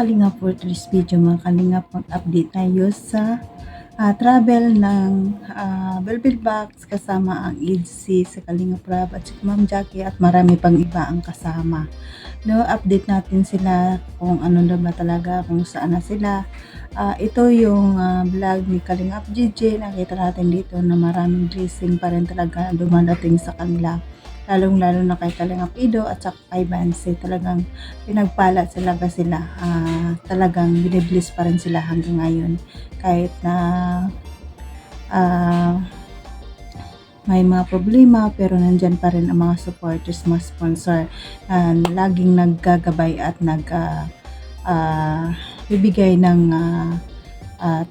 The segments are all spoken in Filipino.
Kalingap, for today's video mga Kalingap, mag-update tayo sa travel ng Belbil Box kasama ang EDC sa Kalingap Rab at si Ma'am Jackie at marami pang iba ang kasama. No, update natin sila kung ano na ba talaga, kung saan na sila. Ito yung vlog ni Kalingap GJ. Nakita natin dito na maraming blessing pa rin talaga dumadating sa kanila. Lalong-lalo na kay Kalingap Ido at saka kay Bansi. Talagang pinagpala talaga sila. Talagang binibliss pa rin sila hanggang ngayon. Kahit na may mga problema, pero nandyan pa rin ang mga supporters, mga sponsor na laging naggagabay at bibigay ng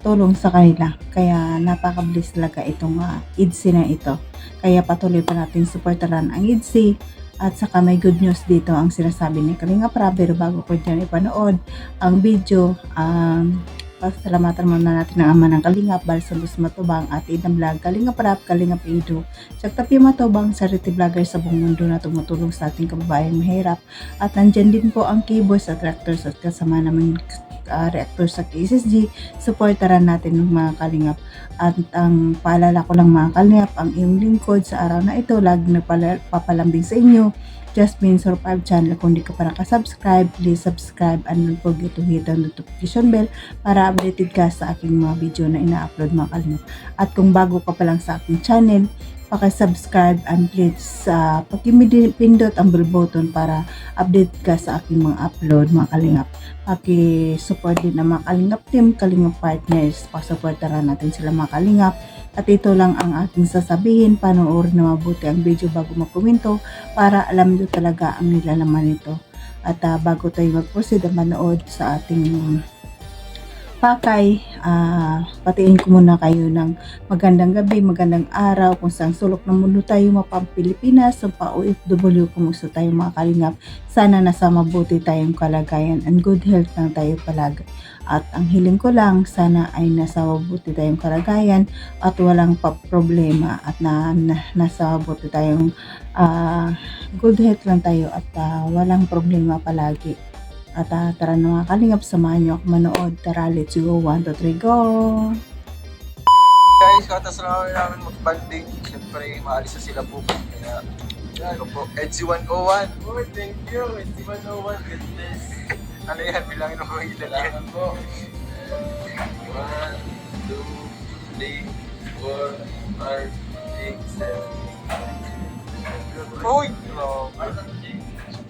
tulong sa kanila. Kaya napaka-bless talaga itong EDC na ito. Kaya patuloy pa natin supportaran ang EDC. At saka may good news dito ang sinasabi ni Kalingap Rab. Pero bago ko dyan ipanood ang video, pasalamatan muna natin ang ama ng Kalingap, Balsalus Matubang at Idang Vlog, Kalingap Rab, Kalingap Ido, Tsagtapi Matubang, charity vlogger sa buong mundo na tumutulong sa ating kababayang mahirap. At nandyan din po ang keyboards at reactors at kasama naman reactors sa KSSG. Supportaran natin ng mga Kalingap. At ang paalala ko lang mga Kalingap, ang iyong lingkod sa araw na ito, lagi nagpapalambing sa inyo, Jasmine Survive channel. Kung di ka pa nakasubscribe, please subscribe and don't forget to hit the notification bell para updated ka sa aking mga video na ina-upload mga Kalingap. At kung bago ka pa lang sa aking channel, paki-subscribe and please pindot ang bell button para update ka sa aking mga upload mga Kalingap. Paki-support din ang mga Kalingap team, Kalingap partners, pasuportaran natin sila mga Kalingap. At ito lang ang aking sasabihin, panoorin na mabuti ang video bago magkomento para alam nyo talaga ang nilalaman nito. At bago tayo mag-proceed ang manood sa ating pakay, patiin ko muna kayo ng magandang gabi, magandang araw kung saan sulok ng mundo tayo, mapang Pilipinas, sa pa-OFW, kumusta tayo mga Kalingap. Sana nasa mabuti tayong kalagayan and good health lang tayo palagi. At ang hiling ko lang, sana ay nasa mabuti tayong kalagayan at walang problema at nasa mabuti tayong good health lang tayo at walang problema palagi. At tara na mga Kalingap, samahan nyo ako manood. Tara, let's go. 1, 2, 3, go! Guys, katas na namin mag-banding. Siyempre, maalis na sila po. Kaya, yan po. EDC 101. Oh, thank you. EDC 101. Goodness. Ano yan? Bilangin mo mga ilan yan. Salamat po. 1, 2, 3, 4, 5, 6, 7. Uy!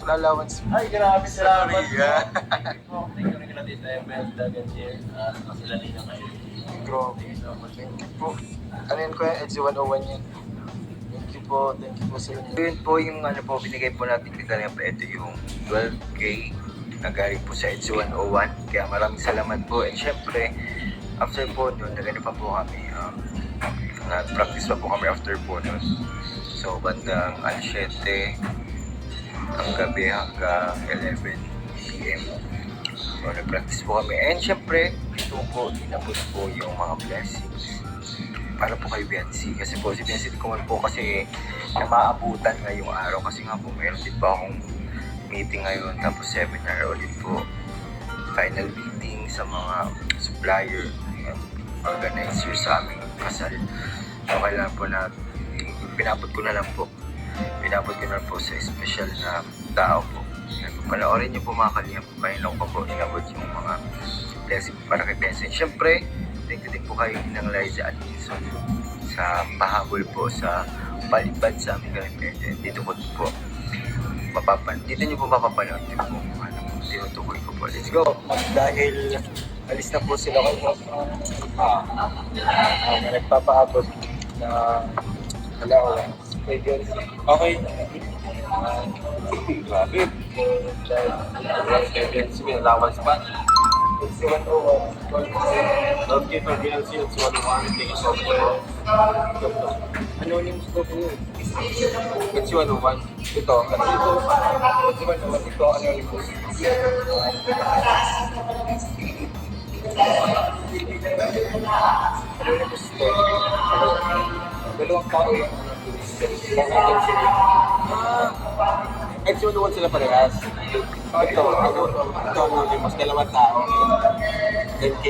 Allowance. Ay, grabe. Salamat Sorry, yeah. po. Thank you rin natin tayo. Bell Dagan here. Nakasilali na kayo. Grabe. Thank you po. Ano yun ko yan? EDC 101 yan. Thank you po. Thank you po sa inyo. Yun po yung ano po, binigay po natin kay Kalingap. Ito yung 12K na galing po sa EDC 101. Kaya maraming salamat po. And syempre, after po nun, nagano pa po kami. Nag-practice pa po kami after po nun. So, bandang 7 ang gabi hanggang 11 PM. So, nag-practice po kami. And syempre, ito po, inabot po yung mga blessings para po kay Biancy. Kasi po, si Biancy ko man po kasi na maabutan ngayong araw. Kasi nga po, meron din pa akong meeting ngayon. Tapos seminar ulit po. Final meeting sa mga supplier and organizer sa aming kasal. So, kailangan po na pinabot ko na lang po sa special na tao po. Panoorin niyo po mga Kalingap, paninong ko po inabot yung mga blessing para kay Benson. Siyempre, thank you din po kayo ng Liza at Wilson sa pahabol po sa palibad sa aming Kalingap. Dito po dito niyo po mapapanood yung tinutukoy ko po. Let's go! Dahil alis na po sila kayo. Nagpapaabot na allowance. Okay. Grabe. EDC may allowance pa. EDC 101. Love you for BLC. EDC 101. Thank you so much po. Anonymous po po yun. EDC 101. Ito. EDC 101. Ito. Anonymous. Anonymous ito. Dalawang tao yung Ex-101 sila parehas. Ito, ang huli, mas dalawang tao. 10K.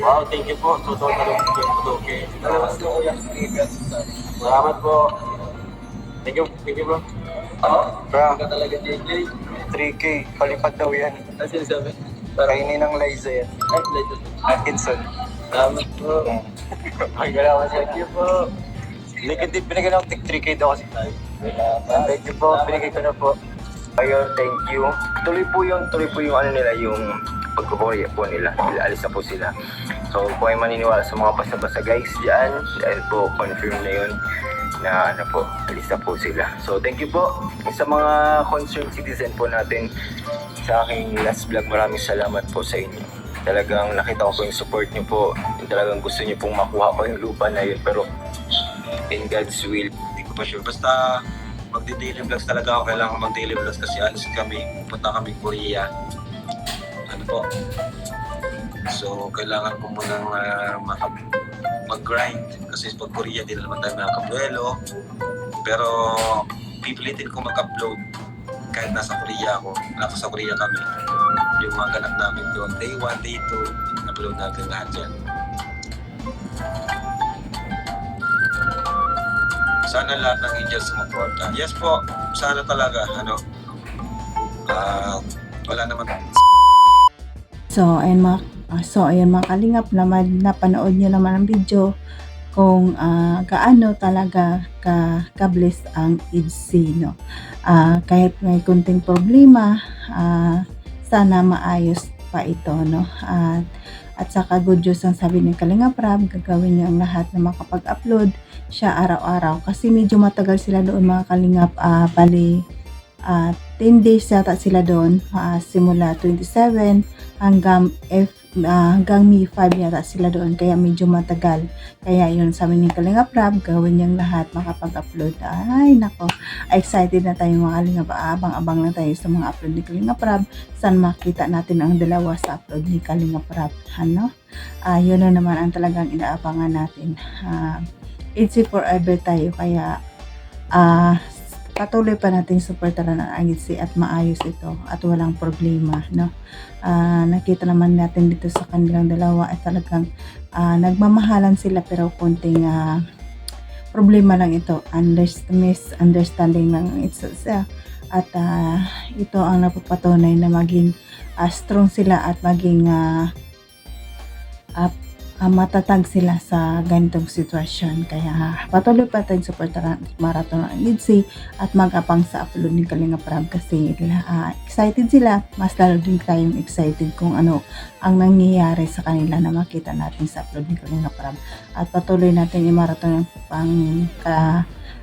Wow, thank you po. So, total ng 2K. Salamat po. Thank you bro. Bro, Ka talaga, JJ. 3K. Palipad daw yan. Ano sinasabi? Kainin ng Liza yan. Ay, legend. Atkinson. Salamat po. Ay, galawan. Thank you po. Binigyan ako tig 3K daw kasi tayo. Thank you po. Binigay ko na po. Ayun, thank you. Tuloy po yung ano nila, yung pagkukuya po nila. Alis na po sila. So, kung ay maniniwala sa mga basta-basta guys dyan, dahil po confirm na yun na ano po, alis na po sila. So, thank you po sa mga concerned citizen po natin sa aking last vlog. Maraming salamat po sa inyo. Talagang nakita ko po yung support nyo po. Talagang gusto nyo pong makuha ko yung lupa na yun. Pero in God's will, hindi ko pa sure. Basta magdi-daily vlogs talaga ako. Kailangan mag-daily vlogs kasi alis kami. Punta kami Korea. Ano po? So, kailangan ko munang mag-grind. Kasi pag Korea, di na naman tayo makakabuelo. Pero pipilitin ko mag-upload kahit nasa Korea ako. Nasa Korea kami. Yung mga ganap namin doon. Day 1, day 2, upload natin lahat yan. Sana lahat ng angels sumuporta. Yes po, sana talaga, wala naman. So, ayun mga kalingap, napanood nyo naman ang video kung gaano talaga ka-bless ang EDC, no? Kahit may kunting problema, sana maayos pa ito, no? At saka good news ang sabi ni Kalingap Rab, gagawin niya ang lahat na makapag-upload siya araw-araw. Kasi medyo matagal sila doon mga Kalingap, bali 10 days yata sila doon, simula 27 hanggang May 5 yata sila doon, kaya medyo matagal. Kaya yun sabi ni Kalingap Rab, gawin niyang lahat makapag-upload. Ay nako, excited na tayo mga Kalingap, abang-abang na tayo sa mga upload ni Kalingap Rab. Saan makita natin ang dalawa sa upload ni Kalingap Rab, ano? Yun na naman ang talagang inaabangan natin. It's forever tayo, kaya patuloy pa natin supportaran ang agency at maayos ito at walang problema, no? Nakita naman natin dito sa kanilang dalawa ay talagang nagmamahalan sila, pero konting problema lang ito, misunderstanding lang ito, at ito ang napapatunay na maging strong sila at maging matatag sila sa ganitong sitwasyon. Kaya patuloy pa tayong supportaran at marathon ng EDC at mag-apang sa upload ni Kalingap Rab kasi excited sila. Mas lalo din tayong excited kung ano ang nangyayari sa kanila na makita natin sa upload ni Kalingap Rab. At patuloy natin i-marathon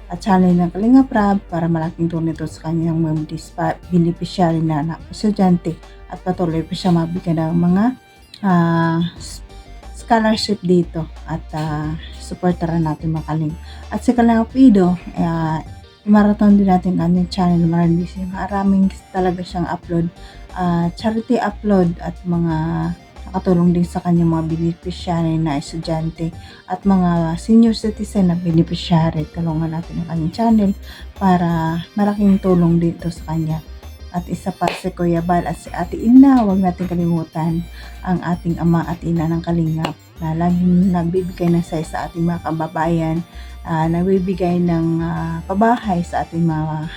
at channel ng Kalingap Rab para malaking tulong ito sa kanyang mga beneficiary na estudyante at patuloy pa siya mabigyan ng mga scholarship dito at supportaran natin makaling. At sa Kalingap Ido, marathon din natin kanyang channel. Maraming talaga siyang upload, charity upload at mga nakatulong din sa kanyang mga beneficiary na estudyante at mga senior citizen na beneficiary. Tulungan natin ang kanyang channel para malaking tulong dito sa kanya. At isa pa si Kuya Bal at si Ate Ina, huwag natin kalimutan ang ating ama at ina ng Kalingap na laging nagbibigay ng saya sa ating mga kababayan, nagbibigay ng pabahay sa ating mga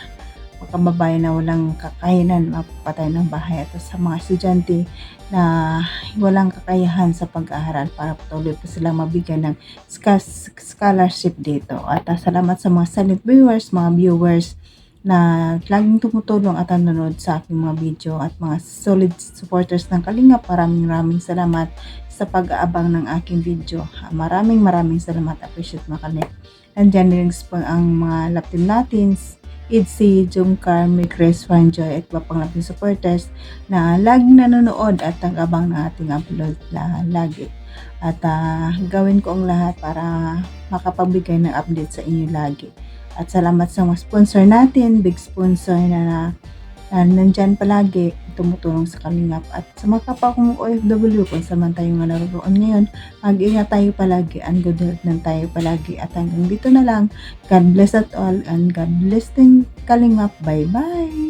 kababayan na walang kakayanan mapapatay ng bahay, at sa mga estudyante na walang kakayahan sa pag-aaral para patuloy pa silang mabigyan ng scholarship dito. At salamat sa mga silent viewers, mga viewers na laging tumutulong at nanonood sa aking mga video at mga solid supporters ng Kalingap. Maraming salamat sa pag-aabang ng aking video. Maraming salamat. Appreciate mga Kalingap. Nandyan din po ang mga love team natin, Idsi, Jumcar, Migres, Fanjoy at iba pang love team supporters na laging nanonood at nag-abang ng ating upload lagi. At gawin ko ang lahat para makapagbigay ng update sa inyo lagi. At salamat sa mga sponsor natin, big sponsor na nandyan palagi, tumutulong sa Kalingap. At sa mga kapwa kong OFW, kung saan man tayo nga naroon ngayon, mag-ingat tayo palagi, and good health lang tayo palagi. At hanggang dito na lang, God bless at all, and God bless din Kalingap. Bye-bye!